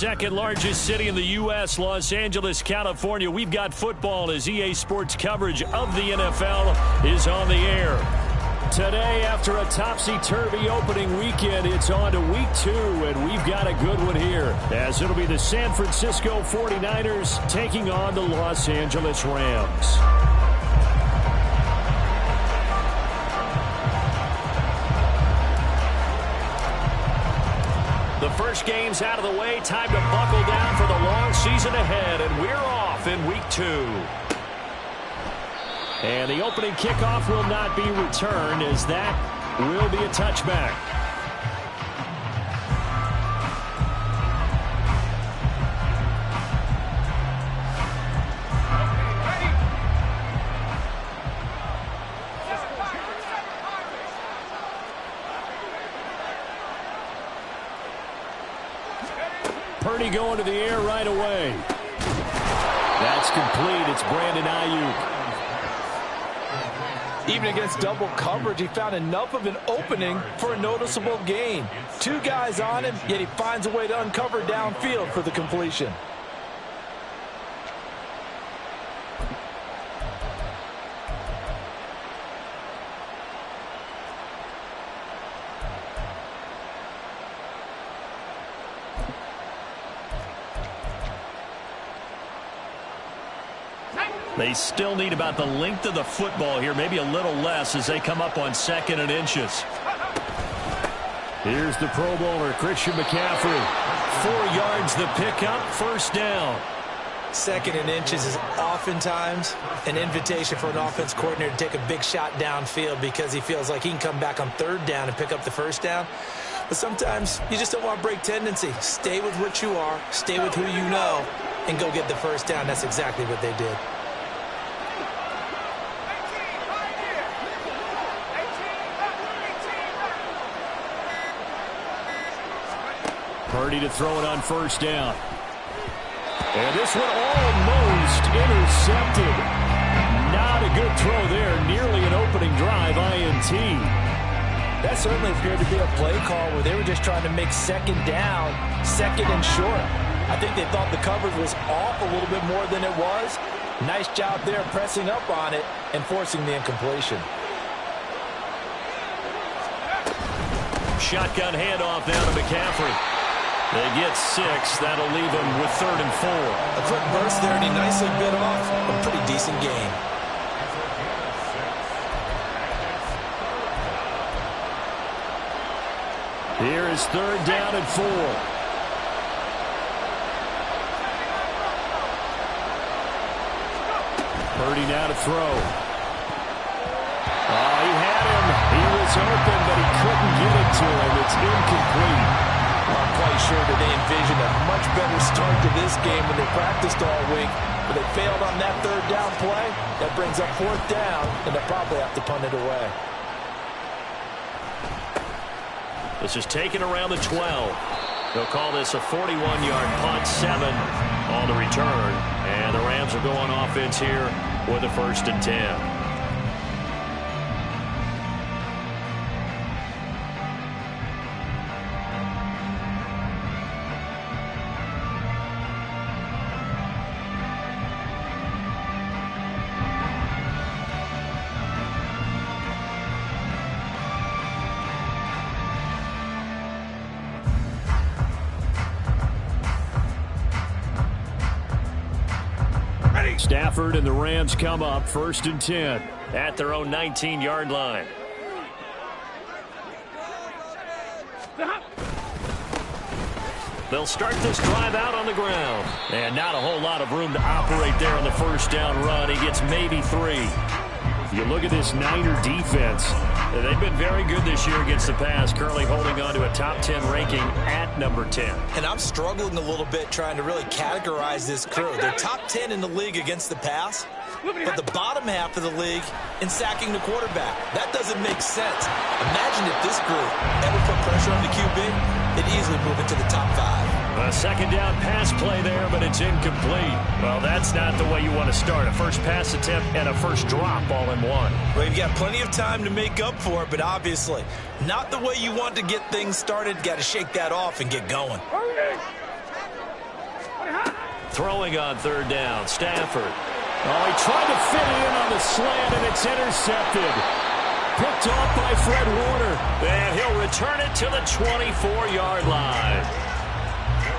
Second largest city in the U.S., Los Angeles, California. We've got football as EA Sports coverage of the NFL is on the air. Today, after a topsy-turvy opening weekend, it's on to week 2, and we've got a good one here, as it'll be the San Francisco 49ers taking on the Los Angeles Rams. The first game's out of the way. Time to buckle down for the long season ahead, and we're off in week 2. And the opening kickoff will not be returned, as that will be a touchback. Purdy going to the air right away. That's complete. It's Brandon Ayuk. Even against double coverage, he found enough of an opening for a noticeable gain. 2 guys on him, yet he finds a way to uncover downfield for the completion. They still need about the length of the football here, maybe a little less as they come up on 2nd and inches. Here's the Pro Bowler, Christian McCaffrey. 4 yards the pickup, first down. 2nd and inches is oftentimes an invitation for an offense coordinator to take a big shot downfield because he feels like he can come back on 3rd down and pick up the first down. But sometimes you just don't want to break tendency. Stay with what you are, stay with who you know, and go get the first down. That's exactly what they did. Purdy to throw it on first down. And this one almost intercepted. Not a good throw there. Nearly an opening drive, INT. That certainly appeared to be a play call where they were just trying to make 2nd down, 2nd and short. I think they thought the coverage was off a little bit more than it was. Nice job there pressing up on it and forcing the incompletion. Shotgun handoff down to McCaffrey. They get 6. That'll leave them with 3rd and 4. A quick burst there, and he nicely bit off a pretty decent gain. Here is 3rd down and 4. Purdy now to throw. Oh, he had him. He was open, but he couldn't get it to him. It's incomplete. I'm quite sure that they envisioned a much better start to this game when they practiced all week, but they failed on that 3rd down play. That brings up 4th down, and they'll probably have to punt it away. This is taken around the 12. They'll call this a 41-yard punt, 7 on the return. And the Rams are going offense here with a 1st and 10. Stafford and the Rams come up 1st and 10 at their own 19-yard line. They'll start this drive out on the ground. And not a whole lot of room to operate there on the first down run. He gets maybe 3. You look at this Niner defense. They've been very good this year against the pass, currently holding on to a top 10 ranking at number 10. And I'm struggling a little bit trying to really categorize this crew. They're top 10 in the league against the pass, but the bottom half of the league in sacking the quarterback. That doesn't make sense. Imagine if this group ever put pressure on the QB, they'd easily move into the top 5. A 2nd down pass play there, but it's incomplete. Well, that's not the way you want to start. A first pass attempt and a first drop all in one. Well, you've got plenty of time to make up for it, but obviously not the way you want to get things started. Got to shake that off and get going. Throwing on third down, Stafford. Oh, he tried to fit it in on the slant, and it's intercepted. Picked off by Fred Warner. And he'll return it to the 24-yard line.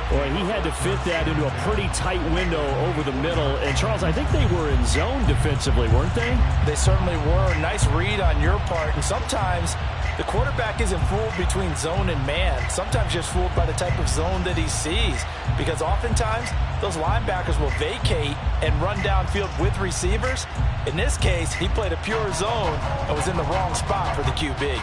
Boy, he had to fit that into a pretty tight window over the middle. And, Charles, I think they were in zone defensively, weren't they? They certainly were. Nice read on your part. And sometimes the quarterback isn't fooled between zone and man. Sometimes just fooled by the type of zone that he sees. Because oftentimes, those linebackers will vacate and run downfield with receivers. In this case, he played a pure zone and was in the wrong spot for the QB.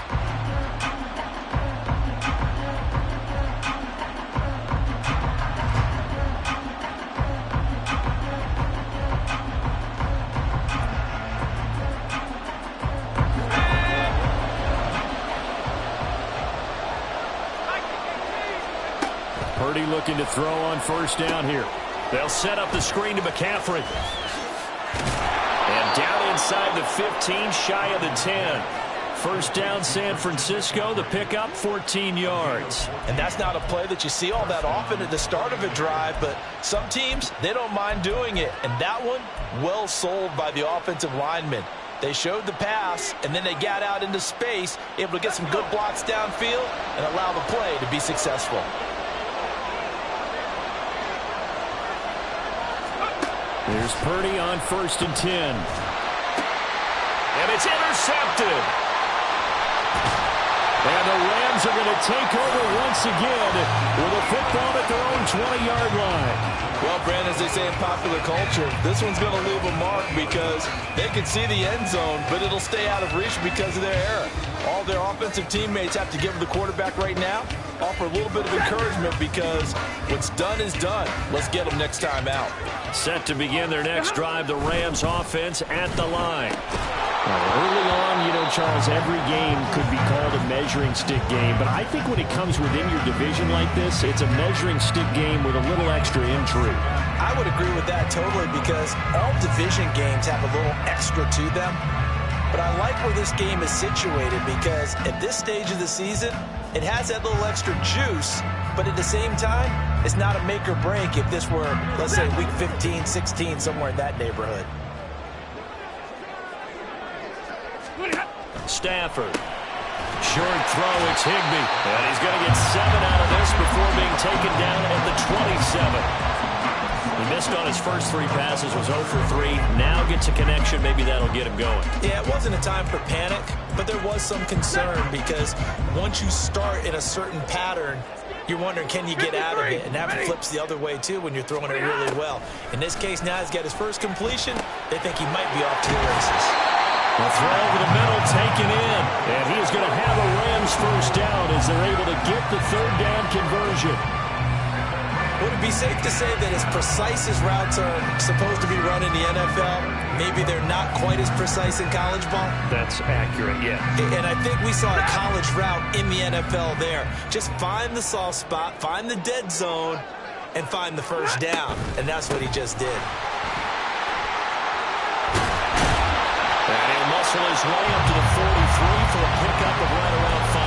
Purdy looking to throw on first down here. They'll set up the screen to McCaffrey. And down inside the 15, shy of the 10. First down, San Francisco. The pickup, 14 yards. And that's not a play that you see all that often at the start of a drive, but some teams, they don't mind doing it. And that one, well sold by the offensive lineman. They showed the pass, and then they got out into space, able to get some good blocks downfield and allow the play to be successful. Here's Purdy on first and 10. And it's intercepted. And the Rams are going to take over once again with a football at their own 20-yard line. Well, Brandon, as they say in popular culture, this one's going to leave a mark because they can see the end zone, but it'll stay out of reach because of their error. All their offensive teammates have to give the quarterback right now, offer a little bit of encouragement because what's done is done. Let's get them next time out. Set to begin their next drive, the Rams offense at the line. Early on, you know, Charles, every game could be called a measuring stick game, but I think when it comes within your division like this, it's a measuring stick game with a little extra intrigue. I would agree with that totally because all division games have a little extra to them. But I like where this game is situated because at this stage of the season, it has that little extra juice, but at the same time, it's not a make or break if this were, let's say, week 15, 16, somewhere in that neighborhood. Stafford. Short throw, it's Higbee. And he's going to get 7 out of this before being taken down at the 27. He missed on his first 3 passes, was 0 for 3. Now gets a connection. Maybe that'll get him going. Yeah, it wasn't a time for panic, but there was some concern because once you start in a certain pattern, you're wondering, can you get out of it? And that flips the other way, too, when you're throwing it really well. In this case, now he's got his first completion. They think he might be off to the races. The throw over the middle taken in. And he is going to have a Rams first down as they're able to get the third down conversion. Would it be safe to say that as precise as routes are supposed to be run in the NFL, maybe they're not quite as precise in college ball? That's accurate, yeah. And I think we saw a college route in the NFL there. Just find the soft spot, find the dead zone, and find the first down. And that's what he just did. And he'll muscle his way up to the 43 for a pickup of right around 5.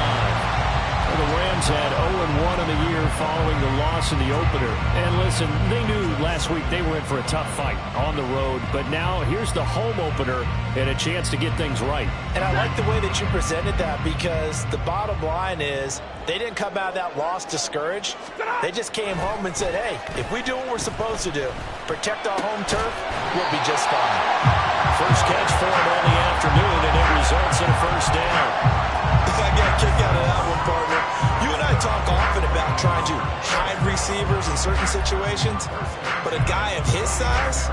Well, the Rams had 0-1 in the year following the loss in the opener. And listen, they knew last week they were in for a tough fight on the road. But now here's the home opener and a chance to get things right. And I like the way that you presented that because the bottom line is they didn't come out of that loss discouraged. They just came home and said, hey, if we do what we're supposed to do, protect our home turf, we'll be just fine. First catch for him on the afternoon, and it results in a first down. I got a kick out of that one, partner. You and I talk often about trying to hide receivers in certain situations, but a guy of his size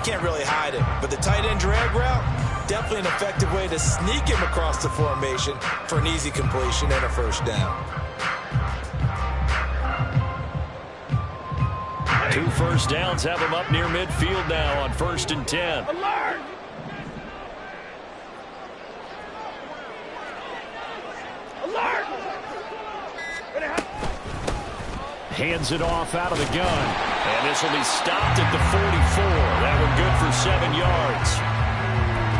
can't really hide it. But the tight end drag route, definitely an effective way to sneak him across the formation for an easy completion and a first down. 2 first downs have him up near midfield now on 1st and 10. Alert! Alert! Hands it off out of the gun. And this will be stopped at the 44. That one good for 7 yards.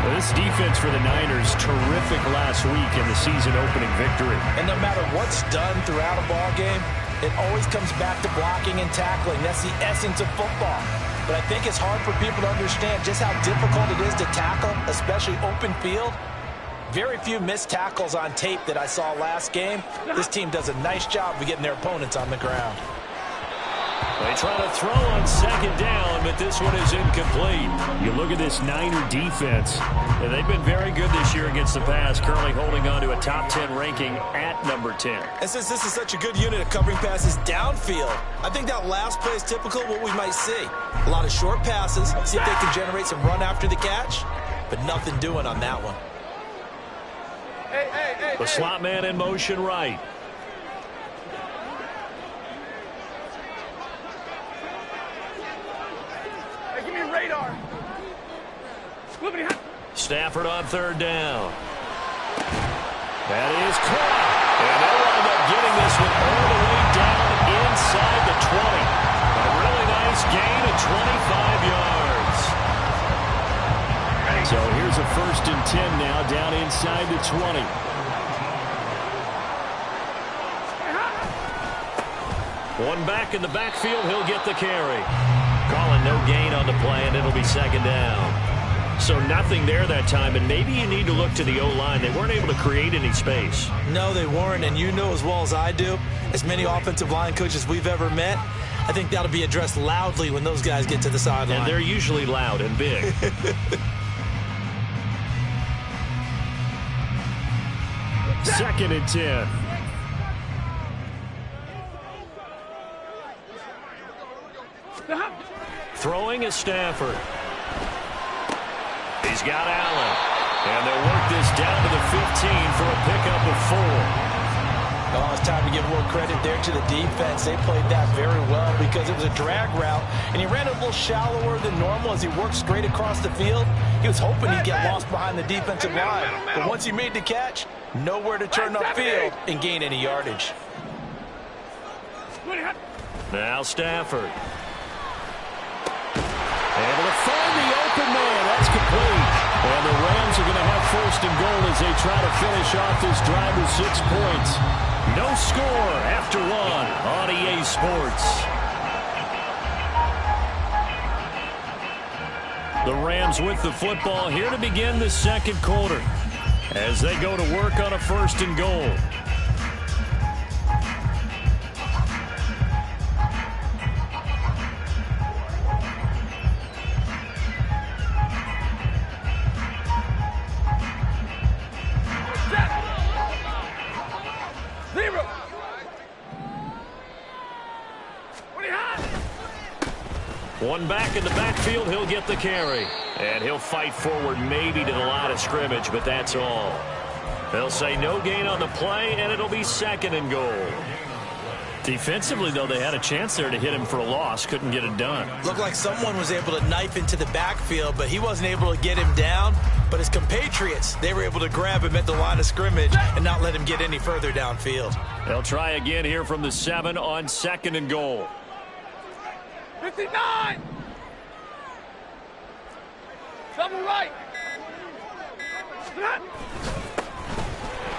Well, this defense for the Niners, terrific last week in the season-opening victory. And no matter what's done throughout a ball game, It always comes back to blocking and tackling. That's the essence of football. But I think it's hard for people to understand just how difficult it is to tackle, especially open field. Very few missed tackles on tape that I saw last game. This team does a nice job of getting their opponents on the ground. They try to throw on second down, but this one is incomplete. You look at this Niner defense, and they've been very good this year against the pass, currently holding on to a top 10 ranking at number 10. And since this is such a good unit of covering passes downfield, I think that last play is typical of what we might see. A lot of short passes, see if they can generate some run after the catch, but nothing doing on that one. The slot man in motion right. Stafford on third down. That is caught. And they'll wind up getting this one all the way down inside the 20. A really nice gain of 25 yards. So here's a 1st and 10 now down inside the 20. One back in the backfield. He'll get the carry. Calling no gain on the play, and it'll be second down. So nothing there that time, and maybe you need to look to the O-line. They weren't able to create any space. No, they weren't, and you know as well as I do, as many offensive line coaches we've ever met, I think that'll be addressed loudly when those guys get to the sideline. And they're usually loud and big. Second and 10. Throwing is Stafford. He's got Allen. And they'll work this down to the 15 for a pickup of 4. Oh, it's time to give more credit there to the defense. They played that very well because it was a drag route, and he ran a little shallower than normal as he worked straight across the field. He was hoping he'd get lost behind the defensive line. But once he made the catch, nowhere to turn upfield and gain any yardage. Now Stafford. Able to find the open man. That's complete. And the Rams are going to have 1st and goal as they try to finish off this drive with 6 points. No score after 1 on EA Sports. The Rams with the football here to begin the second quarter as they go to work on a 1st and goal. One back in the backfield, he'll get the carry. And he'll fight forward maybe to the line of scrimmage, but that's all. They'll say no gain on the play, and it'll be 2nd and goal. Defensively, though, they had a chance there to hit him for a loss. Couldn't get it done. Looked like someone was able to knife into the backfield, but he wasn't able to get him down. But his compatriots, they were able to grab him at the line of scrimmage and not let him get any further downfield. They'll try again here from the 7 on 2nd and goal. 59! Something right!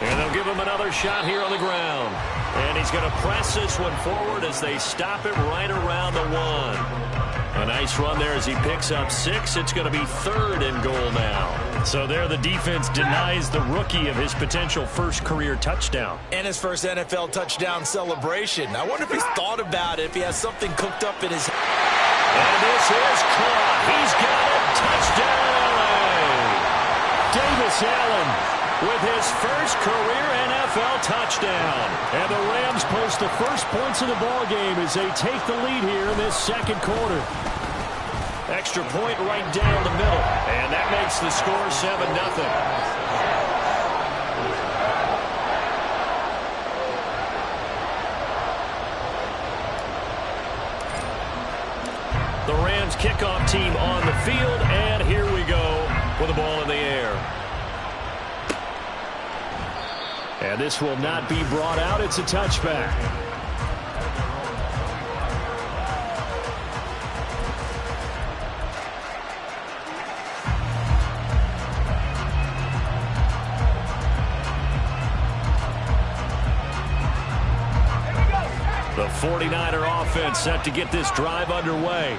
And they'll give him another shot here on the ground. And he's going to press this one forward as they stop him right around the 1. A nice run there as he picks up 6. It's going to be 3rd and goal now. So there the defense denies the rookie of his potential 1st career touchdown. And his 1st NFL touchdown celebration. I wonder if he's thought about it, if he has something cooked up in his... And this is caught. He's got it. Touchdown. Davis Allen with his 1st career NFL touchdown. And the Rams post the 1st points of the ballgame as they take the lead here in this 2nd quarter. Extra point right down the middle. And that makes the score 7-0. The Rams kickoff team on the field, and here we go with the ball in the air. And this will not be brought out. It's a touchback. The 49er offense set to get this drive underway.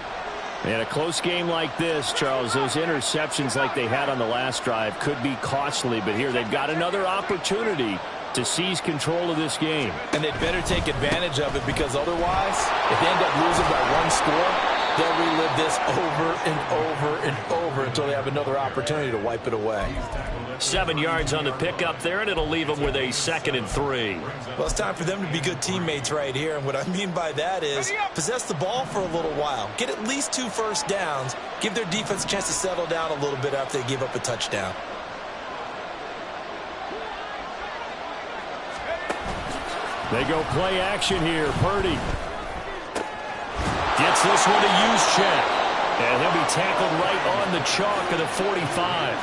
In a close game like this, Charles, those interceptions like they had on the last drive could be costly, but here they've got another opportunity to seize control of this game. And they'd better take advantage of it, because otherwise, if they end up losing by one score, they'll relive this over and over and over until they have another opportunity to wipe it away. 7 yards on the pickup there, and it'll leave them with a 2nd and 3. Well, it's time for them to be good teammates right here, and what I mean by that is possess the ball for a little while. Get at least 2 first downs. Give their defense a chance to settle down a little bit after they give up a touchdown. They go play action here. Purdy gets this one to Juszczyk. And he'll be tackled right on the chalk of the 45.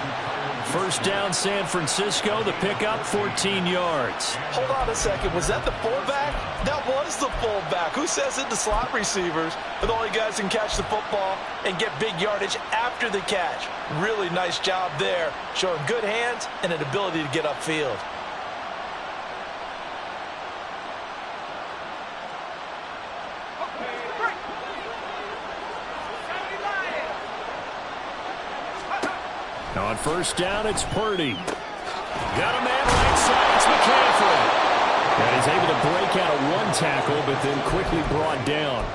First down, San Francisco. The pickup, 14 yards. Hold on a second. Was that the fullback? That was the fullback. Who says it? The slot receivers are the only guys who can catch the football and get big yardage after the catch. Really nice job there, showing good hands and an ability to get upfield. On first down, it's Purdy. Got a man right side. It's McCaffrey. And he's able to break out of 1 tackle, but then quickly brought down.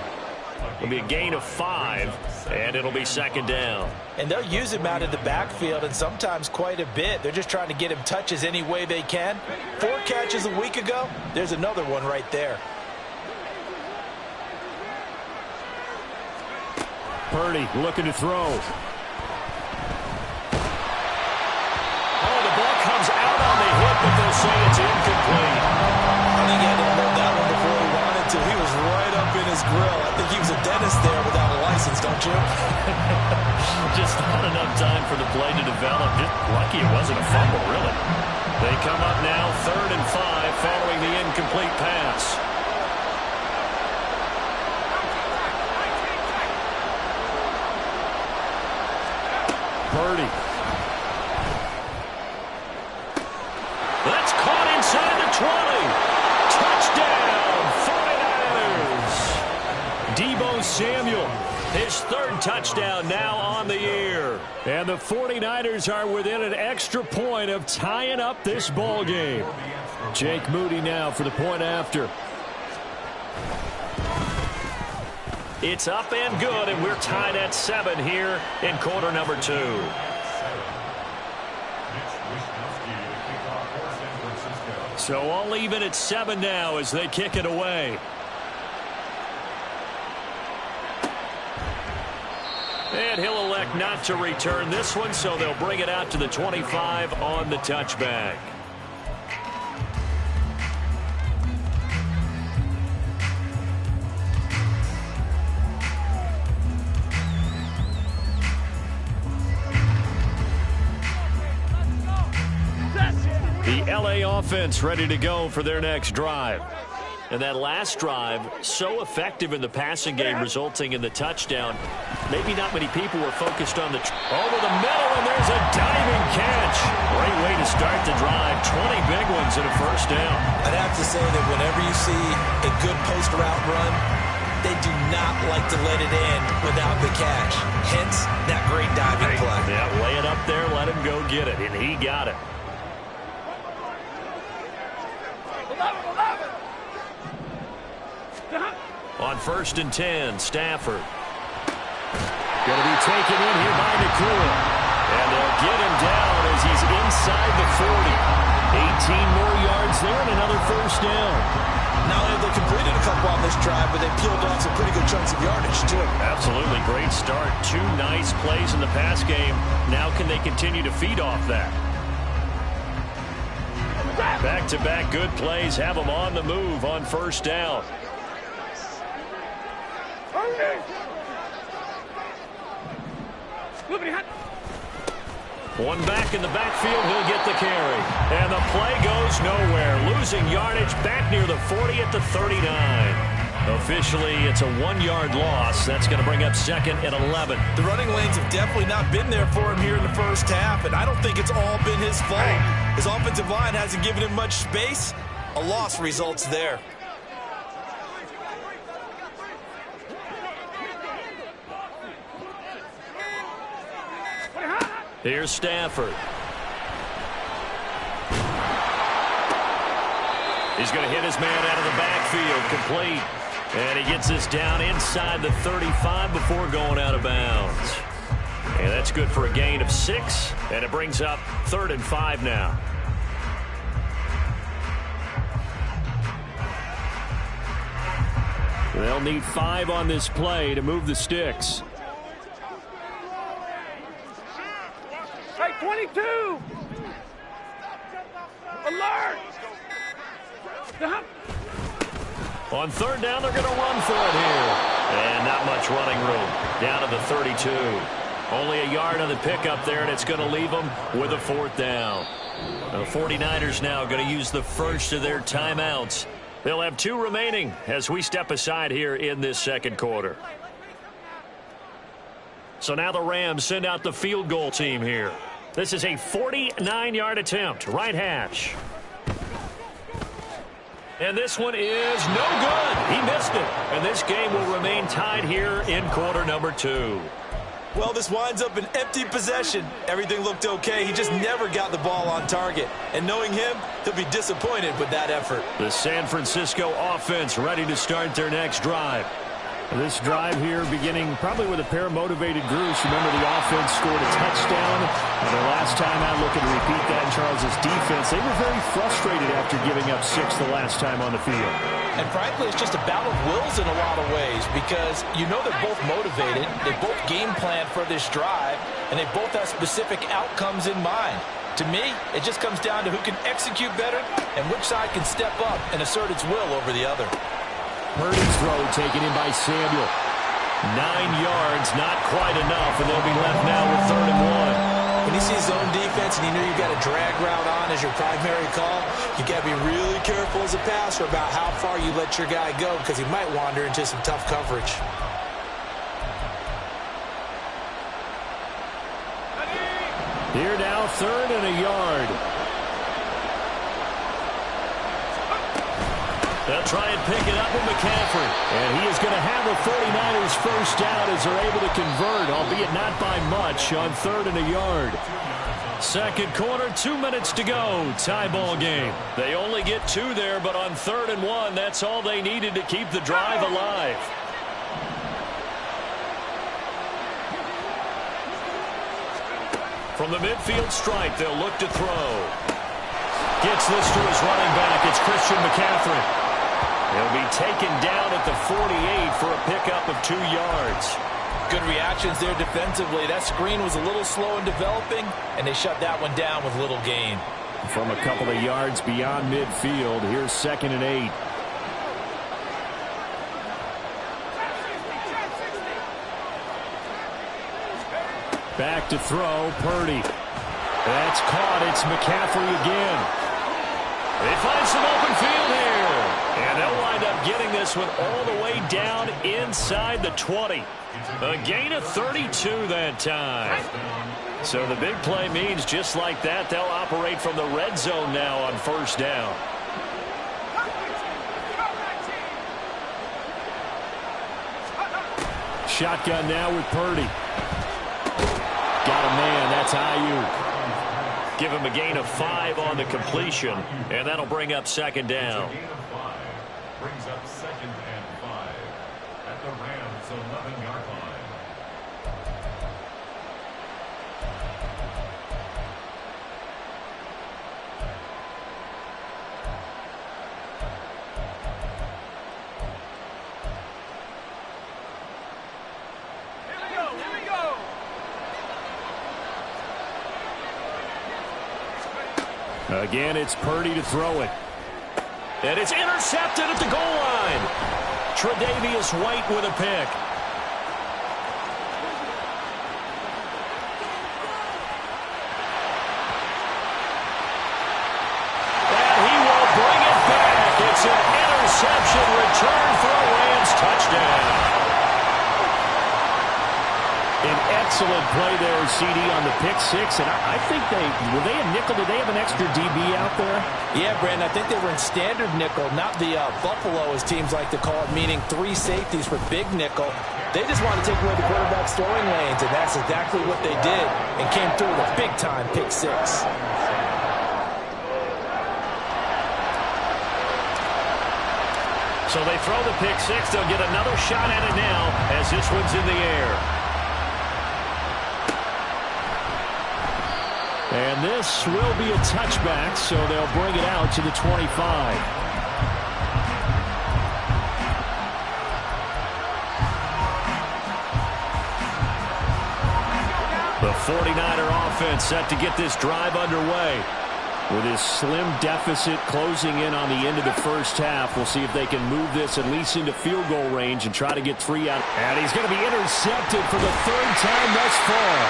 It'll be a gain of 5, and it'll be 2nd down. And they'll use him out of the backfield, and sometimes quite a bit. They're just trying to get him touches any way they can. 4 catches a week ago. There's another one right there. Purdy looking to throw. But they'll say it's incomplete. I think he had to hold that one before he wanted to. He was right up in his grill. I think he was a dentist there without a license, don't you? Just not enough time for the play to develop. Just lucky it wasn't a fumble, really. They come up now 3rd and 5 following the incomplete pass. Purdy. That's caught inside the 20. Touchdown, 49ers. Deebo Samuel, his 3rd touchdown now on the year. And the 49ers are within an extra point of tying up this ball game. Jake Moody now for the point after. It's up and good, and we're tied at 7 here in quarter number 2. So all even at 7 now as they kick it away. And he'll elect not to return this one, so they'll bring it out to the 25 on the touchback. The LA offense ready to go for their next drive. And that last drive, so effective in the passing game, resulting in the touchdown. Maybe not many people were focused on the over the middle, and there's a diving catch. Great way to start the drive. 20 big ones and a first down. I'd have to say that whenever you see a good post route run, they do not like to let it end without the catch. Hence, that great diving play. Yeah, lay it up there, let him go get it, and he got it. On 1st and 10, Stafford. Going to be taken in here by Nakua. And they'll get him down as he's inside the 40. 18 more yards there and another first down. Not only have they completed a couple on this drive, but they peeled off some pretty good chunks of yardage, too. Absolutely. Great start. 2 nice plays in the pass game. Now can they continue to feed off that? Back-to-back good plays have them on the move on first down. One back in the backfield, he'll get the carry. And the play goes nowhere. Losing yardage back near the 40 at the 39. Officially, it's a 1-yard loss. That's going to bring up 2nd and 11. The running lanes have definitely not been there for him here in the first half, and I don't think it's all been his fault. His offensive line hasn't given him much space. A loss results there. Here's Stafford. He's going to hit his man out of the backfield, complete. And he gets this down inside the 35 before going out of bounds. And that's good for a gain of 6, and it brings up 3rd and 5 now. They'll need 5 on this play to move the sticks. Hey, 22! Alert! On 3rd down, they're going to run for it here. And not much running room. Down to the 32. Only a yard on the pickup there, and it's going to leave them with a 4th down. The 49ers now going to use the first of their timeouts. They'll have 2 remaining as we step aside here in this second quarter. So now the Rams send out the field goal team here. This is a 49-yard attempt, right hash. And this one is no good. He missed it. And this game will remain tied here in quarter number 2. Well, this winds up an empty possession. Everything looked okay. He just never got the ball on target. And knowing him, he'll be disappointed with that effort. The San Francisco offense ready to start their next drive. This drive here beginning probably with a pair of motivated groups. Remember, the offense scored a touchdown. And the last time out, looking to repeat that in Charles' defense. They were very frustrated after giving up 6 the last time on the field. And frankly, it's just a battle of wills in a lot of ways because you know they're both motivated. They both game plan for this drive, and they both have specific outcomes in mind. To me, it just comes down to who can execute better and which side can step up and assert its will over the other. Purdy's throw taken in by Samuel. 9 yards, not quite enough, and they'll be left now with 3rd and 1. When you see zone defense and you know you've got a drag route on as your primary call, you got to be really careful as a passer about how far you let your guy go because he might wander into some tough coverage. Here now, 3rd and a yard. They'll try and pick it up with McCaffrey. And he is going to have the 49ers first down as they're able to convert, albeit not by much, on 3rd and a yard. Second quarter, 2 minutes to go. Tie ball game. They only get 2 there, but on 3rd and 1, that's all they needed to keep the drive alive. From the midfield stripe, they'll look to throw. Gets this to his running back. It's Christian McCaffrey. He'll be taken down at the 48 for a pickup of 2 yards. Good reactions there defensively. That screen was a little slow in developing, and they shut that one down with little gain. From a couple of yards beyond midfield, here's 2nd and 8. Back to throw, Purdy. That's caught. It's McCaffrey again. They find some open field here. And they'll wind up getting this one all the way down inside the 20. A gain of 32 that time. So the big play means just like that, they'll operate from the red zone now on 1st down. Shotgun now with Purdy. Got a man. That's Ayuk. Give him a gain of 5 on the completion, and that'll bring up 2nd down. Brings up 2nd and 5 at the Rams' 11-yard line. Here we go. Again, it's Purdy to throw it. And it's intercepted at the goal line. Tre'Davious White with a pick. And he will bring it back. It's an interception return for a Rams touchdown. An excellent play there, CD, on the pick 6. And I think were they a nickel? Did they have an extra DB out there? Yeah, Brandon, I think they were in standard nickel, not the Buffalo, as teams like to call it, meaning 3 safeties for big nickel. They just want to take away the quarterback's throwing lanes, and that's exactly what they did and came through with a big-time pick six. So they throw the pick six. They'll get another shot at it now as this one's in the air. And this will be a touchback, so they'll bring it out to the 25. The 49er offense set to get this drive underway. With his slim deficit closing in on the end of the first half, we'll see if they can move this at least into field goal range and try to get 3 out. And he's going to be intercepted for the 3rd time thus far.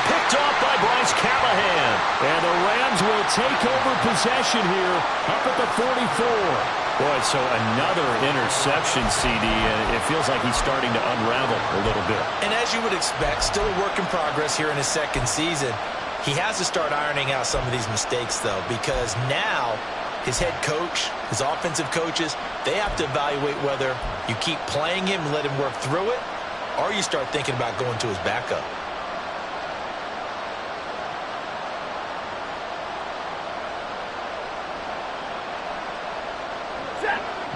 Picked off by Bryce Callahan. And the Rams will take over possession here up at the 44. Boy, so another interception, CD, and it feels like he's starting to unravel a little bit. And as you would expect, still a work in progress here in his second season. He has to start ironing out some of these mistakes, though, because now his head coach, his offensive coaches, they have to evaluate whether you keep playing him and let him work through it, or you start thinking about going to his backup.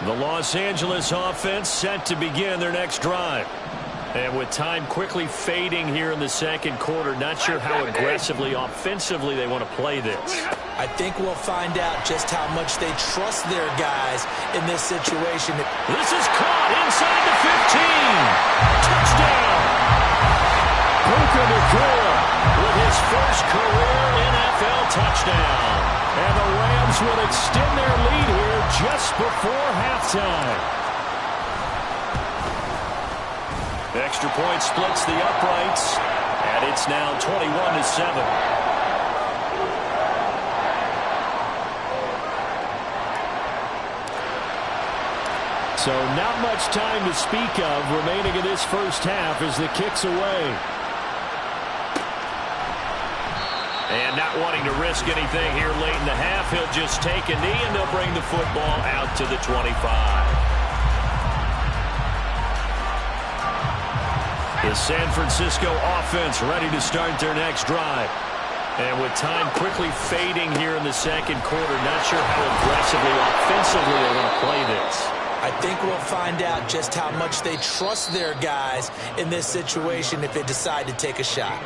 The Los Angeles offense set to begin their next drive. And with time quickly fading here in the second quarter, not sure how aggressively, offensively they want to play this. I think we'll find out just how much they trust their guys in this situation. This is caught inside the 15. Touchdown! Puka Nacua with his first career NFL touchdown. And the Rams will extend their lead here just before halftime. Extra point splits the uprights, and it's now 21-7. So not much time to speak of remaining in this first half as the kick's away. And not wanting to risk anything here late in the half, he'll just take a knee, and they'll bring the football out to the 25. The San Francisco offense ready to start their next drive. And with time quickly fading here in the second quarter, not sure how aggressively, offensively they want to play this. I think we'll find out just how much they trust their guys in this situation if they decide to take a shot.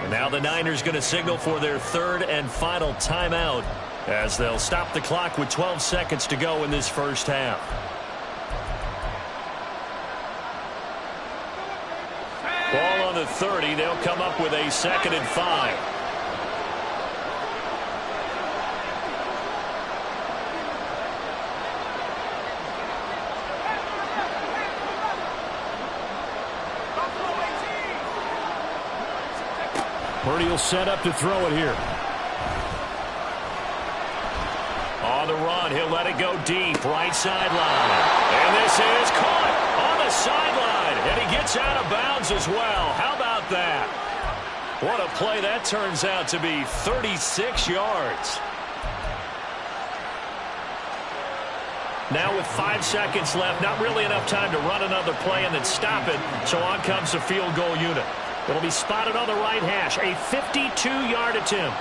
And now the Niners going to signal for their 3rd and final timeout as they'll stop the clock with 12 seconds to go in this first half. Ball on the 30. They'll come up with a 2nd and 5. Purdy will set up to throw it here. On the run, he'll let it go deep, right sideline. And this is caught on the sideline, and he gets out of bounds as well. How about that? What a play that turns out to be, 36 yards. Now with 5 seconds left, not really enough time to run another play and then stop it, so on comes the field goal unit. It'll be spotted on the right hash, a 52-yard attempt.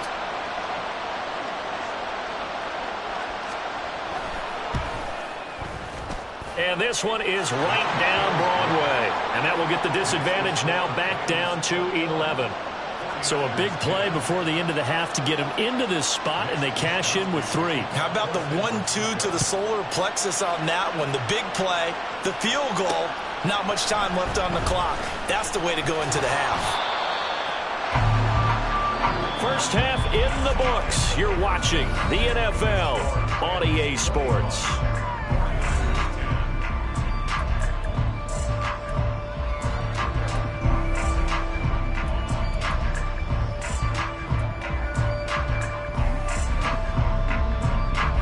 And this one is right down Broadway. And that will get the disadvantage now back down to 11. So a big play before the end of the half to get them into this spot, and they cash in with 3. How about the 1-2 to the solar plexus on that one? The big play, the field goal, not much time left on the clock. That's the way to go into the half. First half in the books. You're watching the NFL on EA Sports.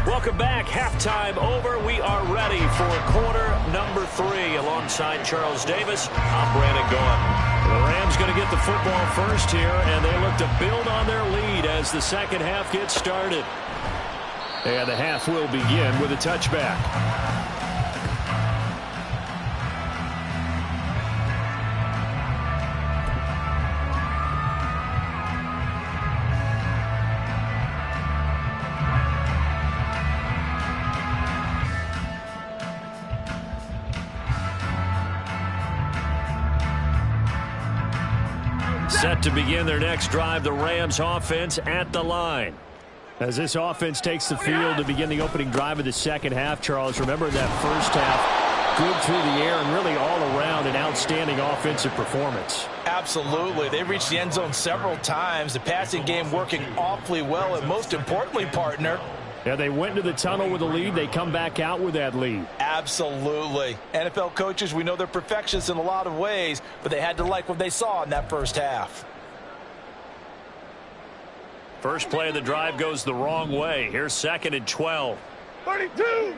Welcome back. Halftime over. We are ready for quarter number 3. Alongside Charles Davis, I'm Brandon Gaudin. The Rams going to get the football first here, and they look to build on their lead as the second half gets started. And the half will begin with a touchback. Set to begin their next drive, the Rams offense at the line. As this offense takes the field to begin the opening drive of the second half, Charles, remember that first half, good through the air and really all around an outstanding offensive performance. Absolutely. They reached the end zone several times. The passing game working awfully well, and most importantly, partner, yeah, they went into the tunnel with a lead. They come back out with that lead. Absolutely. NFL coaches, we know they're perfectionists in a lot of ways, but they had to like what they saw in that first half. First play of the drive goes the wrong way. Here's 2nd and 12. 32.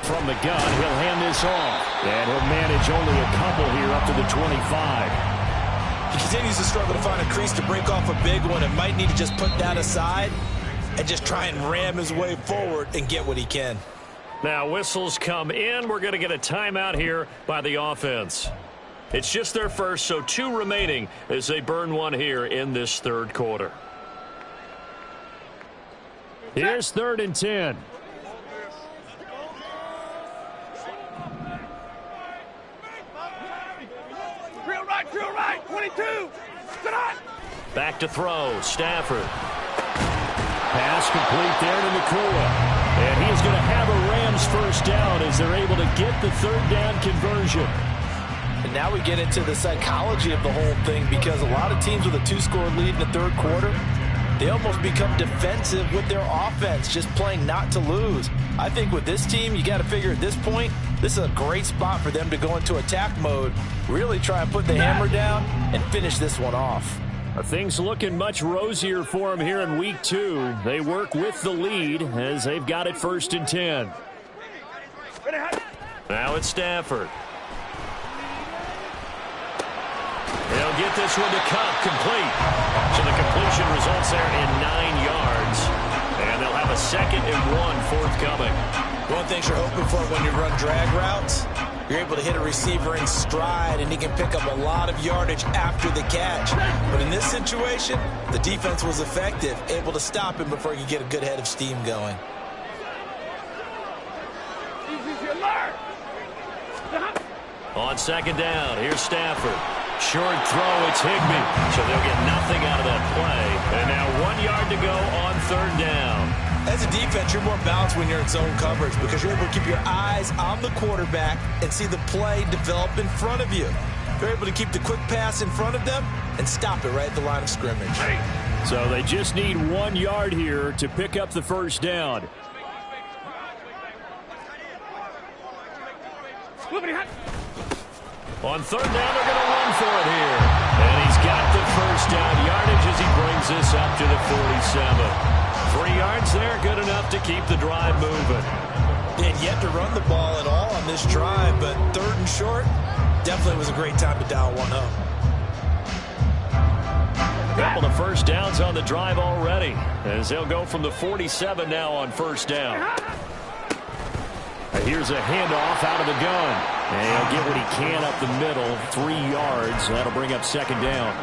From the gun, he'll hand this off. And he'll manage only a couple here up to the 25. He continues to struggle to find a crease to break off a big one and might need to just put that aside and just try and ram his way forward and get what he can. Now whistles come in. We're going to get a timeout here by the offense. It's just their first, so 2 remaining as they burn one here in this third quarter. Here's 3rd and 10. Drill right, 22. Back to throw, Stafford. Pass complete there to Nakua. And he is going to have a Rams first down as they're able to get the 3rd down conversion. And now we get into the psychology of the whole thing, because a lot of teams with a 2-score lead in the third quarter, they almost become defensive with their offense, just playing not to lose. I think with this team, you got to figure at this point, this is a great spot for them to go into attack mode, really try and put the hammer down and finish this one off. Things looking much rosier for them here in week 2. They work with the lead as they've got it 1st and 10. Now it's Stafford. They'll get this one to Cup, complete. So the completion results there in 9 yards. And they'll have a 2nd and 1 forthcoming. One thing you're hoping for when you run drag routes, you're able to hit a receiver in stride, and he can pick up a lot of yardage after the catch. But in this situation, the defense was effective, able to stop him before he could get a good head of steam going. On 2nd down, here's Stafford. Short throw, it's Higbee. So they'll get nothing out of that play. And now 1 yard to go on 3rd down. As a defense, you're more balanced when you're in zone coverage because you're able to keep your eyes on the quarterback and see the play develop in front of you. You're able to keep the quick pass in front of them and stop it right at the line of scrimmage. So they just need 1 yard here to pick up the first down. On 3rd down, they're going to run for it here. And he's got the first down yardage as he brings this up to the 47. 3 yards there, good enough to keep the drive moving. They had yet to run the ball at all on this drive, but 3rd and short, definitely was a great time to dial one up. Couple of first downs on the drive already, as they'll go from the 47 now on 1st down. Here's a handoff out of the gun. And he'll get what he can up the middle, 3 yards. That'll bring up 2nd down.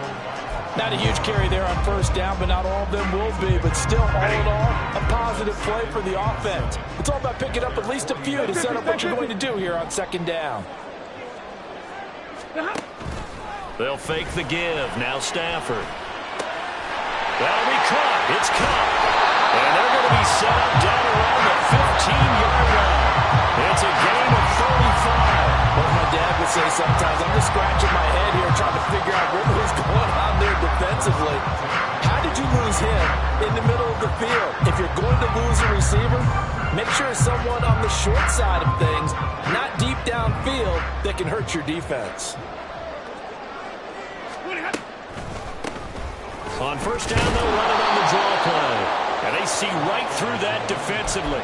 Not a huge carry there on 1st down, but not all of them will be. But still, all in all, a positive play for the offense. It's all about picking up at least a few to set up what you're going to do here on 2nd down. They'll fake the give. Now Stafford. That'll be caught. It's caught. And they're going to be set up down around the 15-yard line. It's a gain of 35. What my dad would say sometimes, I'm just scratching my head here trying to figure out what was going on there defensively. How did you lose him in the middle of the field? If you're going to lose a receiver, make sure it's someone on the short side of things, not deep downfield, that can hurt your defense. On 1st down, they'll run it on the draw play. And they see right through that defensively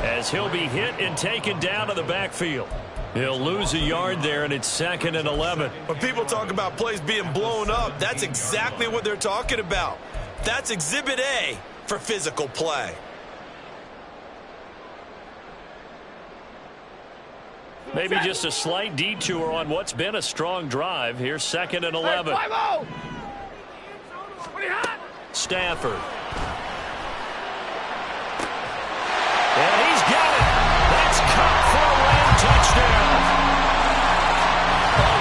as he'll be hit and taken down to the backfield. He'll lose a yard there, and it's 2nd and 11. When people talk about plays being blown up, that's exactly what they're talking about. That's Exhibit A for physical play. Maybe just a slight detour on what's been a strong drive. Here's 2nd and 11. Stafford. And he's got it. That's caught for a Ram touchdown. A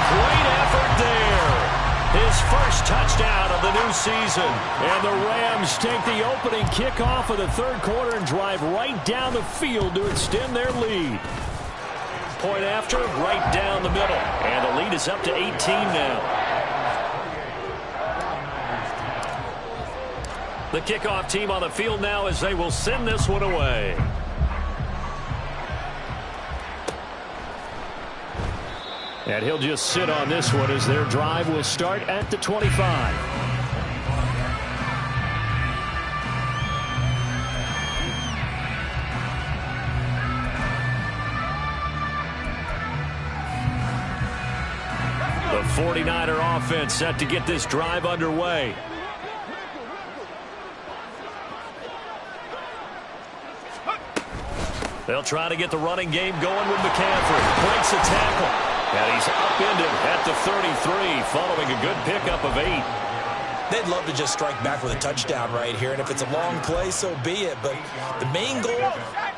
touchdown of the new season. And the Rams take the opening kickoff of the third quarter and drive right down the field to extend their lead. Point after, right down the middle. And the lead is up to 18 now. The kickoff team on the field now as they will send this one away. And he'll just sit on this one as their drive will start at the 25. The 49er offense set to get this drive underway. They'll try to get the running game going with McCaffrey. Breaks a tackle. And he's upended at the 33 following a good pickup of 8. They'd love to just strike back with a touchdown right here. And if it's a long play, so be it. But the main goal,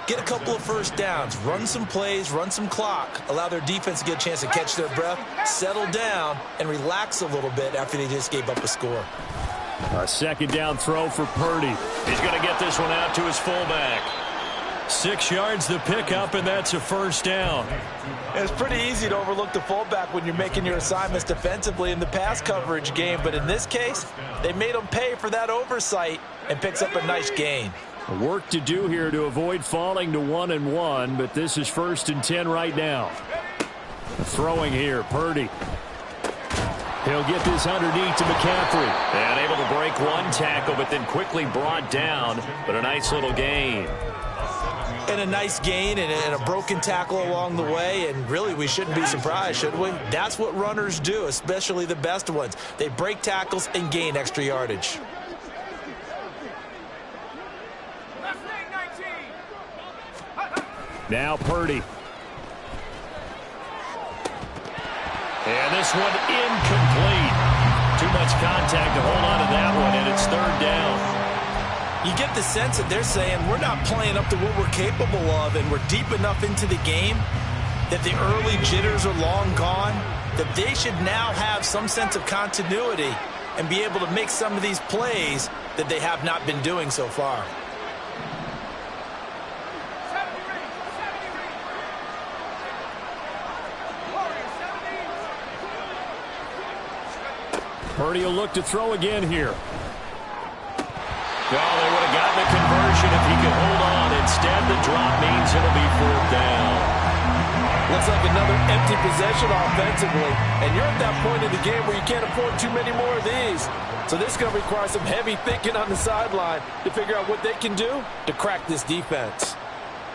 get a couple of first downs. Run some plays, run some clock. Allow their defense to get a chance to catch their breath, settle down, and relax a little bit after they just gave up a score. A second down throw for Purdy. He's going to get this one out to his fullback. 6 yards the pickup, and that's a first down. It's pretty easy to overlook the fullback when you're making your assignments defensively in the pass coverage game, but in this case, they made him pay for that oversight and picks up a nice gain. Work to do here to avoid falling to 1-1, but this is 1st and 10 right now. Throwing here, Purdy. He'll get this underneath to McCaffrey. And able to break one tackle, but then quickly brought down, but a nice little gain. And a nice gain and a broken tackle along the way, and really we shouldn't be surprised, should we? That's what runners do, especially the best ones. They break tackles and gain extra yardage. Now Purdy. And this one incomplete. Too much contact to hold on to that one, and it's 3rd down. You get the sense that they're saying we're not playing up to what we're capable of, and we're deep enough into the game that the early jitters are long gone, that they should now have some sense of continuity and be able to make some of these plays that they have not been doing so far. Purdy will look to throw again here. Well, they would have gotten a conversion if he could hold on. Instead, the drop means it'll be 4th down. Looks like another empty possession offensively. And you're at that point in the game where you can't afford too many more of these. So this is going to require some heavy thinking on the sideline to figure out what they can do to crack this defense.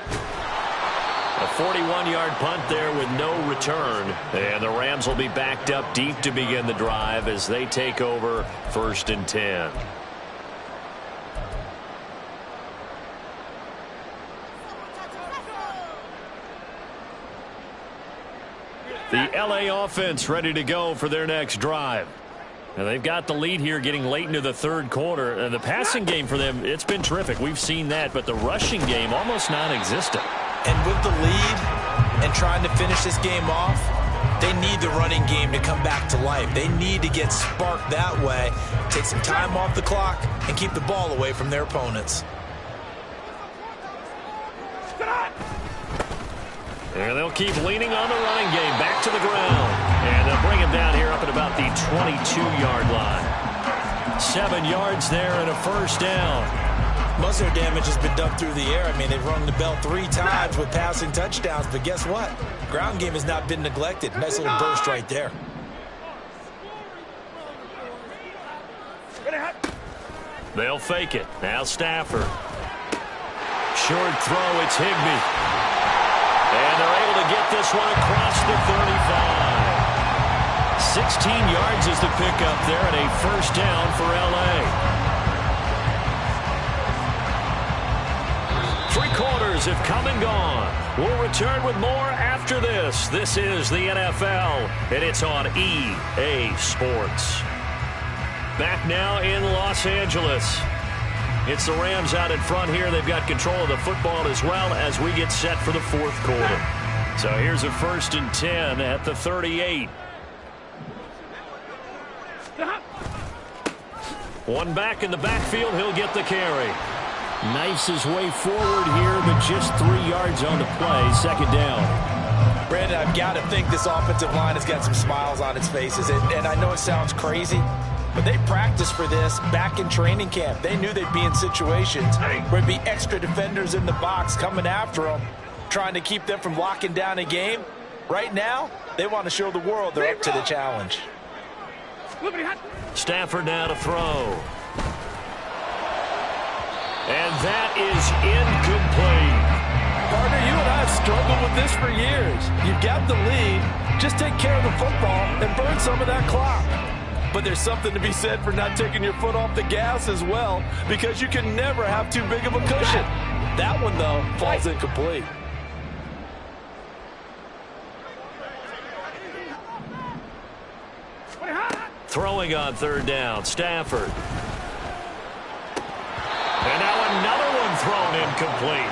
A 41-yard punt there with no return. And the Rams will be backed up deep to begin the drive as they take over 1st and 10. The LA offense ready to go for their next drive. Now they've got the lead here getting late into the 3rd quarter. The passing game for them, it's been terrific. We've seen that, but the rushing game almost non-existent. And with the lead and trying to finish this game off, they need the running game to come back to life. They need to get sparked that way, take some time off the clock, and keep the ball away from their opponents. And they'll keep leaning on the running game back to the ground. And they'll bring him down here up at about the 22-yard line. 7 yards there and a first down. Most of their damage has been done through the air. I mean, they've rung the bell 3 times with passing touchdowns, but guess what? Ground game has not been neglected. Nice little burst right there. They'll fake it. Now Stafford. Short throw, it's Higbee. And they're able to get this one across the 35. 16 yards is the pickup there and a first down for L.A. 3 quarters have come and gone. We'll return with more after this. This is the NFL, and it's on EA Sports. Back now in Los Angeles. It's the Rams out in front here. They've got control of the football as well as we get set for the 4th quarter. So here's a 1st and 10 at the 38. One back in the backfield. He'll get the carry. Knifes his way forward here, but just 3 yards on the play. Second down. Brandon, I've got to think this offensive line has got some smiles on its faces. And I know it sounds crazy, but they practiced for this back in training camp. They knew they'd be in situations where there'd be extra defenders in the box coming after them, trying to keep them from locking down a game. Right now, they want to show the world they're up to the challenge. Stafford now to throw. And that is incomplete. Partner, you and I have struggled with this for years. You've got the lead. Just take care of the football and burn some of that clock. But there's something to be said for not taking your foot off the gas as well, because you can never have too big of a cushion. That one, though, falls incomplete. Throwing on third down, Stafford. And now another one thrown incomplete.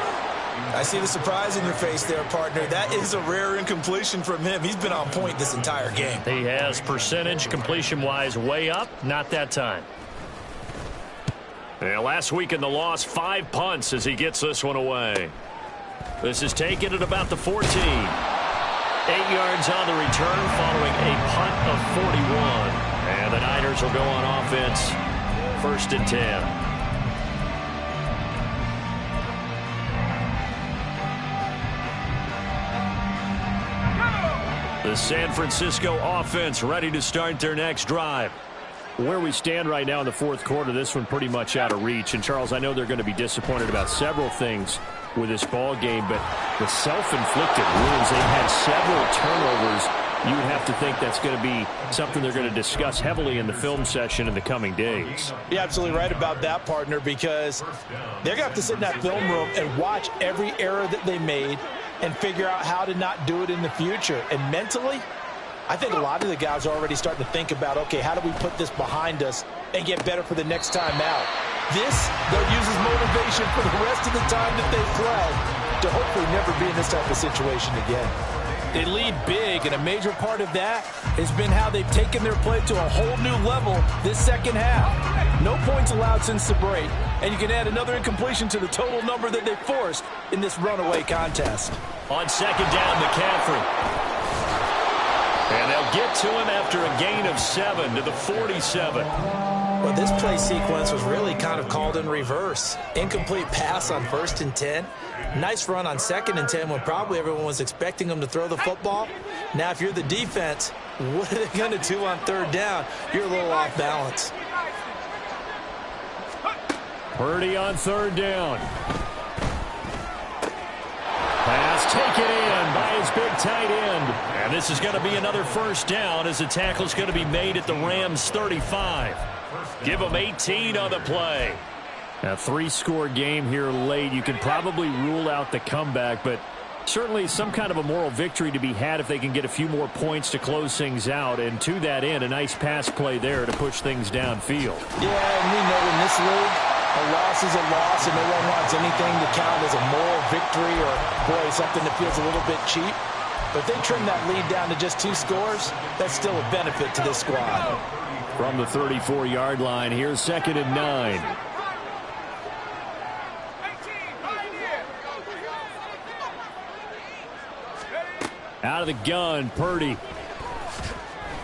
I see the surprise in your face there, partner. That is a rare incompletion from him. He's been on point this entire game. He has percentage completion-wise way up. Not that time. And last week in the loss, 5 punts as he gets this one away. This is taken at about the 14. 8 yards on the return following a punt of 41. And the Niners will go on offense. 1st and 10. The San Francisco offense ready to start their next drive. Where we stand right now in the 4th quarter, this one pretty much out of reach. And, Charles, I know they're going to be disappointed about several things with this ball game, but the self-inflicted wounds, they've had several turnovers. You would have to think that's going to be something they're going to discuss heavily in the film session in the coming days. You're absolutely right about that, partner, because they're going to have to sit in that film room and watch every error that they made and figure out how to not do it in the future. And mentally, I think a lot of the guys are already starting to think about, okay, how do we put this behind us and get better for the next time out? This, they'll use as motivation for the rest of the time that they play to hopefully never be in this type of situation again. They lead big, and a major part of that has been how they've taken their play to a whole new level this second half. No points allowed since the break, and you can add another incompletion to the total number that they forced in this runaway contest. On second down, McCaffrey. And they'll get to him after a gain of 7 to the 47. Well, this play sequence was really kind of called in reverse. Incomplete pass on 1st and 10. Nice run on 2nd and 10 when probably everyone was expecting them to throw the football. Now, if you're the defense, what are they going to do on 3rd down? You're a little off balance. Purdy on 3rd down. Pass taken in by his big tight end. And this is going to be another 1st down as the tackle's going to be made at the Rams' 35. Give them 18 on the play. A 3-score game here late. You can probably rule out the comeback, but certainly some kind of a moral victory to be had if they can get a few more points to close things out. And to that end, a nice pass play there to push things downfield. Yeah, and we know in this league, a loss is a loss, and no one wants anything to count as a moral victory or, boy, something that feels a little bit cheap. But if they trim that lead down to just 2 scores, that's still a benefit to this squad. From the 34-yard line, here's 2nd and 9. Out of the gun, Purdy.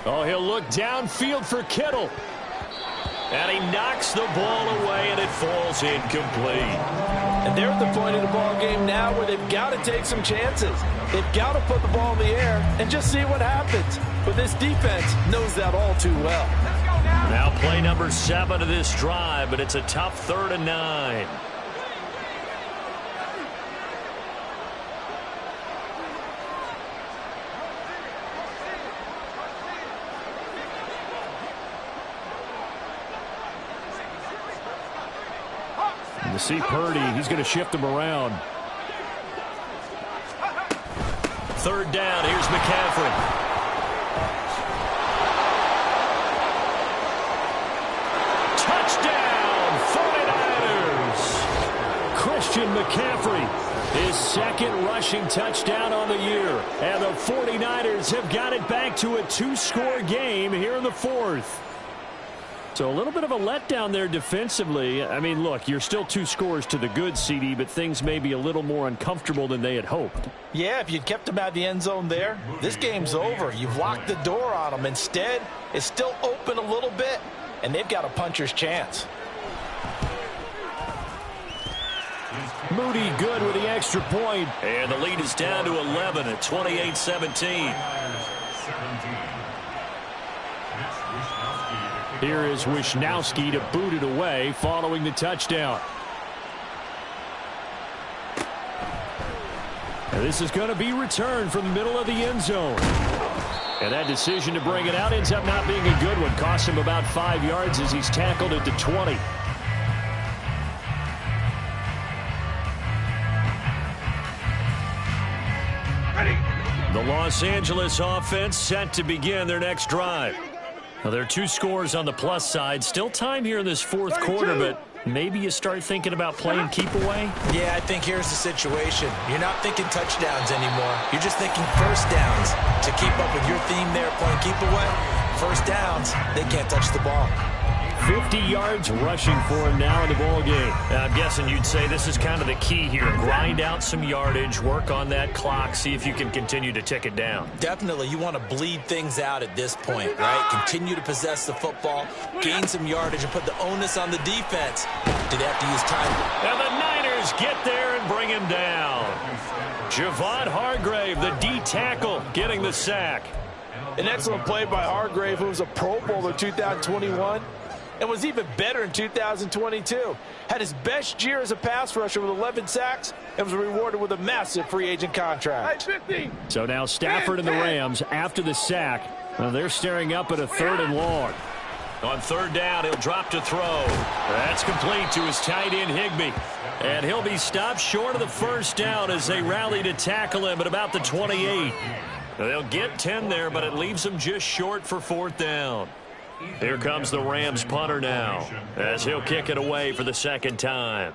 Oh, he'll look downfield for Kittle. And he knocks the ball away, and it falls incomplete. And they're at the point of the ball game now where they've got to take some chances. They've got to put the ball in the air and just see what happens. But this defense knows that all too well. Now play number 7 of this drive, but it's a tough 3rd and 9. You see Purdy, he's going to shift him around. 3rd down, here's McCaffrey. Touchdown, 49ers! Christian McCaffrey, his 2nd rushing touchdown on the year. And the 49ers have got it back to a 2-score game here in the 4th. So a little bit of a letdown there defensively. I mean, look, you're still 2 scores to the good, CD, but things may be a little more uncomfortable than they had hoped. Yeah, if you'd kept them out of the end zone there, this game's over. You've locked the door on them. Instead, it's still open a little bit, and they've got a puncher's chance. Moody good with the extra point. And the lead is down to 11 at 28-17. Here is Wisnowski to boot it away following the touchdown. And this is going to be returned from the middle of the end zone. And that decision to bring it out ends up not being a good one. Costs him about 5 yards as he's tackled at the 20. The Los Angeles offense set to begin their next drive. Now, there are 2 scores on the plus side. Still time here in this 4th quarter, but maybe you start thinking about playing keep away? Yeah, I think here's the situation. You're not thinking touchdowns anymore. You're just thinking first downs. To keep up with your theme there, playing keep away, first downs, they can't touch the ball. 50 yards rushing for him now in the ball game. I'm guessing you'd say this is kind of the key here. Grind out some yardage, work on that clock, see if you can continue to tick it down. Definitely, you want to bleed things out at this point, right? Continue to possess the football, gain some yardage, and put the onus on the defense. Do they have to use time? And the Niners get there and bring him down. Javon Hargrave, the D tackle, getting the sack. An excellent play by Hargrave, who was a Pro Bowler in 2021. And was even better in 2022. Had his best year as a pass rusher with 11 sacks and was rewarded with a massive free agent contract. So now Stafford and the Rams, after the sack, they're staring up at a 3rd and long. On 3rd down, he'll drop to throw. That's complete to his tight end, Higbee. And he'll be stopped short of the 1st down as they rally to tackle him at about the 28. They'll get 10 there, but it leaves them just short for 4th down. Here comes the Rams punter now as he'll kick it away for the 2nd time.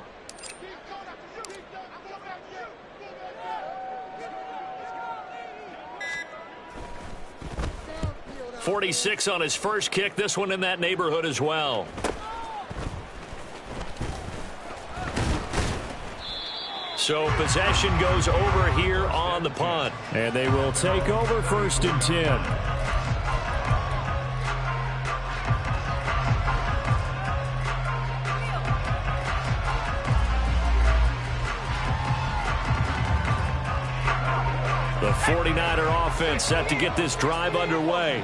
.46 on his first kick. This one in that neighborhood as well. So possession goes over here on the punt. And they will take over 1st and 10. The 49er offense set to get this drive underway.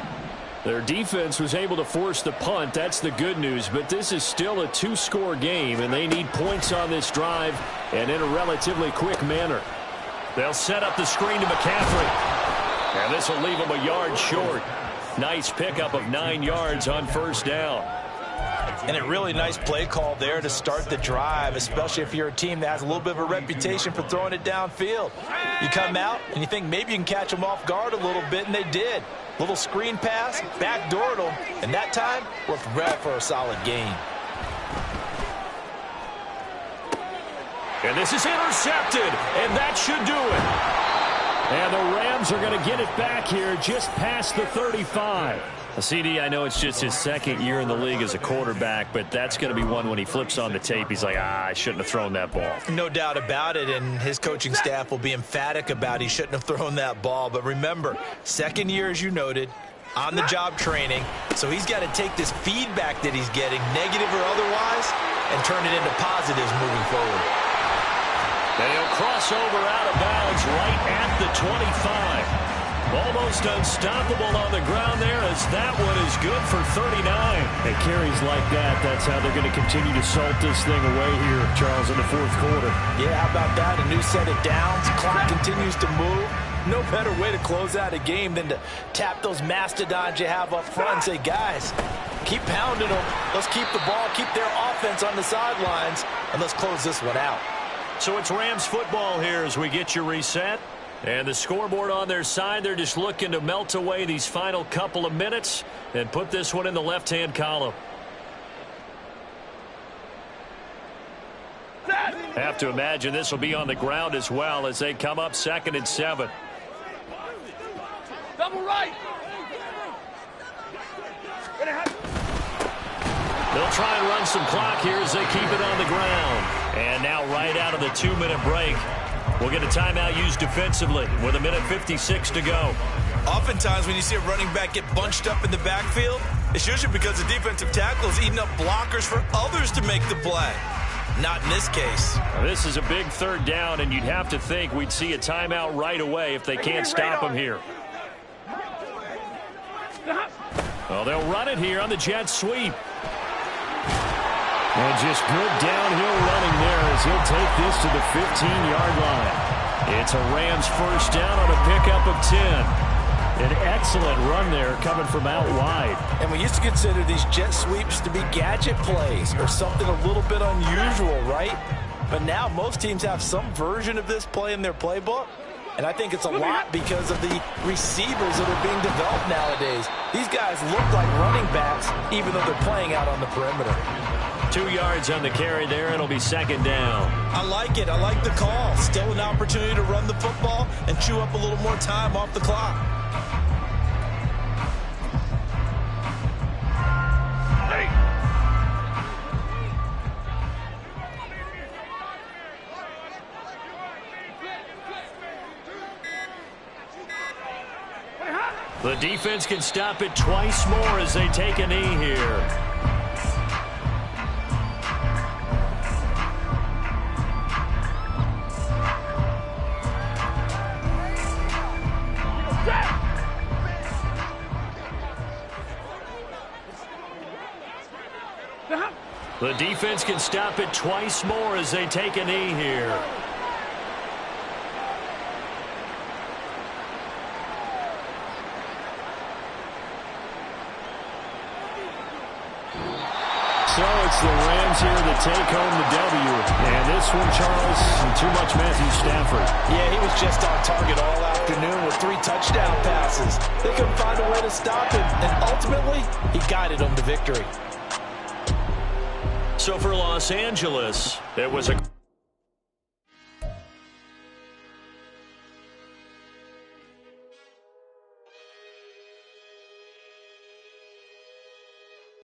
Their defense was able to force the punt. That's the good news. But this is still a 2-score game, and they need points on this drive and in a relatively quick manner. They'll set up the screen to McCaffrey. And this will leave them a yard short. Nice pickup of 9 yards on 1st down. And a really nice play call there to start the drive, especially if you're a team that has a little bit of a reputation for throwing it downfield. You come out and you think maybe you can catch them off guard a little bit, and they did. Little screen pass, backdoored them, and that time worked well for a solid gain. And this is intercepted, and that should do it. And the Rams are going to get it back here just past the 35. CD, I know it's just his 2nd year in the league as a quarterback, but that's going to be one when he flips on the tape. He's like, I shouldn't have thrown that ball. No doubt about it, and his coaching staff will be emphatic about he shouldn't have thrown that ball. But remember, 2nd year, as you noted, on-the-job training. So he's got to take this feedback that he's getting, negative or otherwise, and turn it into positives moving forward. They'll cross over out of bounds right at the 25. Almost unstoppable on the ground there as that one is good for 39. And carries like that, that's how they're going to continue to salt this thing away here, Charles, in the 4th quarter. Yeah, how about that? A new set of downs. Clock continues to move. No better way to close out a game than to tap those mastodons you have up front and say, guys, keep pounding them. Let's keep the ball, keep their offense on the sidelines, and let's close this one out. So it's Rams football here as we get you reset. And the scoreboard on their side, they're just looking to melt away these final couple of minutes and put this one in the left-hand column. Have to imagine this will be on the ground as well as they come up 2nd and 7. Double right. They'll try and run some clock here as they keep it on the ground. And now right out of the 2-minute break, we'll get a timeout used defensively with 1:56 to go. Oftentimes when you see a running back get bunched up in the backfield, it's usually because the defensive tackle is eating up blockers for others to make the play. Not in this case. Now, this is a big 3rd down, and you'd have to think we'd see a timeout right away if they can't stop him here. Well, they'll run it here on the jet sweep. And just good downhill running there as he'll take this to the 15-yard line. It's a Rams 1st down on a pickup of 10. An excellent run there coming from out wide. And we used to consider these jet sweeps to be gadget plays or something a little bit unusual, right? But now most teams have some version of this play in their playbook. And I think it's a lot because of the receivers that are being developed nowadays. These guys look like running backs even though they're playing out on the perimeter. 2 yards on the carry there. It'll be 2nd down. I like it. I like the call. Still an opportunity to run the football and chew up a little more time off the clock. The defense can stop it twice more as they take a knee here. The defense can stop it twice more as they take a knee here. So it's the Rams here that take home the W. And this one, Charles, too much Matthew Stafford. Yeah, he was just on target all afternoon with 3 touchdown passes. They couldn't find a way to stop him, and ultimately, he guided them to victory. So for Los Angeles, it was a